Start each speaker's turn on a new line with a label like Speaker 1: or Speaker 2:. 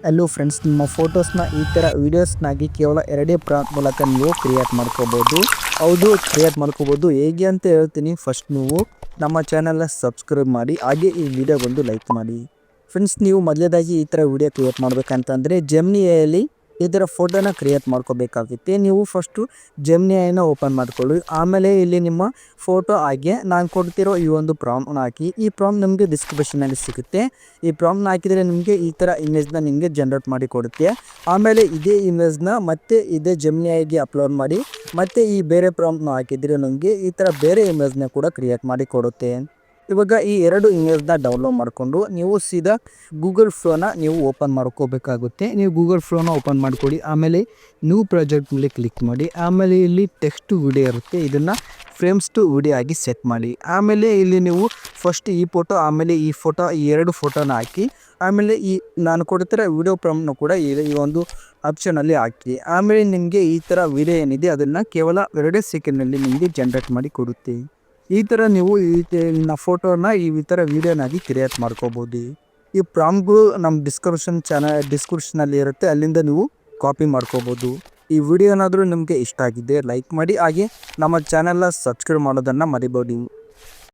Speaker 1: Hello friends, ನಿಮ್ಮ ಫೋಟೋಸ್ನ ಈ ಥರ ವೀಡಿಯೋಸ್ನಾಗಿ ಕೇವಲ 2 ಪ್ರಾಂಪ್ಟ್ ಮೂಲಕ ನೀವು ಕ್ರಿಯೇಟ್ ಮಾಡ್ಕೋಬೋದು. ಹೌದು, ಕ್ರಿಯೇಟ್ ಮಾಡ್ಕೋಬೋದು. ಹೇಗೆ ಅಂತ ಹೇಳ್ತೀನಿ. ಫಸ್ಟ್ ನೀವು ನಮ್ಮ ಚಾನಲ್ನ ಸಬ್ಸ್ಕ್ರೈಬ್ ಮಾಡಿ, ಹಾಗೆ ಈ ವಿಡಿಯೋಗೊಂದು ಲೈಕ್ ಮಾಡಿ. ಫ್ರೆಂಡ್ಸ್, ನೀವು ಮೊದಲೇದಾಗಿ ಈ ಥರ ವಿಡಿಯೋ ಕ್ರಿಯೇಟ್ ಮಾಡಬೇಕಂತಂದರೆ ಜೆಮಿನಿ ಎಐಲಿ ಈ ಥರ ಫೋಟೋನ ಕ್ರಿಯೇಟ್ ಮಾಡ್ಕೋಬೇಕಾಗುತ್ತೆ. ನೀವು ಫಸ್ಟು ಜೆಮಿನಿ ಎಐನ ಓಪನ್ ಮಾಡ್ಕೊಳ್ಳಿ. ಆಮೇಲೆ ಇಲ್ಲಿ ನಿಮ್ಮ ಫೋಟೋ ಹಾಗೆ ನಾನು ಕೊಡ್ತಿರೋ ಈ ಒಂದು ಪ್ರಾಂಪ್ಟ್ನ ಹಾಕಿ. ಈ ಪ್ರಾಂಪ್ಟ್ ನಿಮಗೆ ಡಿಸ್ಕ್ರಿಪ್ಷನಲ್ಲಿ ಸಿಗುತ್ತೆ. ಈ ಪ್ರಾಂಪ್ಟ್ನ ಹಾಕಿದರೆ ನಿಮಗೆ ಈ ಥರ ಇಮೇಜ್ನ ನಿಮಗೆ ಜನ್ರೇಟ್ ಮಾಡಿ ಕೊಡುತ್ತೆ. ಆಮೇಲೆ ಇದೇ ಇಮೇಜ್ನ ಮತ್ತೆ ಇದೇ ಜೆಮಿನಿ ಎಐಗೆ ಅಪ್ಲೋಡ್ ಮಾಡಿ ಮತ್ತೆ ಈ ಬೇರೆ ಪ್ರಾಂಪ್ಟ್ನ ಹಾಕಿದರೆ ನಿಮಗೆ ಈ ಥರ ಬೇರೆ ಇಮೇಜ್ನ ಕೂಡ ಕ್ರಿಯೇಟ್ ಮಾಡಿ ಕೊಡುತ್ತೆ. ಇವಾಗ ಈ 2 ಇಮೇಜ್ನ ಡೌನ್ಲೋಡ್ ಮಾಡಿಕೊಂಡು ನೀವು ಸೀದಾ ಗೂಗಲ್ ಫ್ಲೋನ ನೀವು ಓಪನ್ ಮಾಡ್ಕೋಬೇಕಾಗುತ್ತೆ. ನೀವು ಗೂಗಲ್ ಫ್ಲೋನ ಓಪನ್ ಮಾಡ್ಕೊಳ್ಳಿ. ಆಮೇಲೆ ನ್ಯೂ ಪ್ರಾಜೆಕ್ಟ್ ಮೇಲೆ ಕ್ಲಿಕ್ ಮಾಡಿ. ಆಮೇಲೆ ಇಲ್ಲಿ ಟೆಕ್ಸ್ಟ್ ವಿಡಿಯೋ ಇರುತ್ತೆ, ಇದನ್ನು ಫ್ರೇಮ್ಸ್ ಟು ವಿಡಿಯೋ ಆಗಿ ಸೆಟ್ ಮಾಡಿ. ಆಮೇಲೆ ಇಲ್ಲಿ ನೀವು ಫಸ್ಟ್ ಈ ಫೋಟೋ, ಆಮೇಲೆ ಈ ಫೋಟೋ, ಈ 2 ಫೋಟೋನ ಹಾಕಿ. ಆಮೇಲೆ ಈ ನಾನು ಕೊಡ್ತಿರೋ ವಿಡಿಯೋ ಪ್ರಾಂಪ್ಟ್ನ ಕೂಡ ಈ ಒಂದು ಆಪ್ಷನಲ್ಲಿ ಹಾಕಿ. ಆಮೇಲೆ ನಿಮಗೆ ಈ ಥರ ವಿಡಿಯೋ ಏನಿದೆ ಅದನ್ನು ಕೇವಲ 2 ಸೆಕೆಂಡ್ನಲ್ಲಿ ನಿಮಗೆ ಜನ್ರೇಟ್ ಮಾಡಿ ಕೊಡುತ್ತೆ. ಈ ಥರ ನೀವು ಈ ಫೋಟೋನ ಈ ಥರ ವೀಡಿಯೋನಾಗಿ ಕ್ರಿಯೇಟ್ ಮಾಡ್ಕೋಬೋದು. ಈ ಪ್ರಾಂಪ್ಟ್ಗಳು ನಮ್ಮ ಡಿಸ್ಕ್ರಿಪ್ಷನಲ್ಲಿ ಇರುತ್ತೆ, ಅಲ್ಲಿಂದ ನೀವು ಕಾಪಿ ಮಾಡ್ಕೋಬೋದು. ಈ ವಿಡಿಯೋ ಏನಾದರೂ ನಿಮಗೆ ಇಷ್ಟ ಆಗಿದೆ ಲೈಕ್ ಮಾಡಿ, ಹಾಗೆ ನಮ್ಮ ಚಾನಲ್ನ ಸಬ್ಸ್ಕ್ರೈಬ್ ಮಾಡೋದನ್ನು ಮರಿಬೇಡಿ.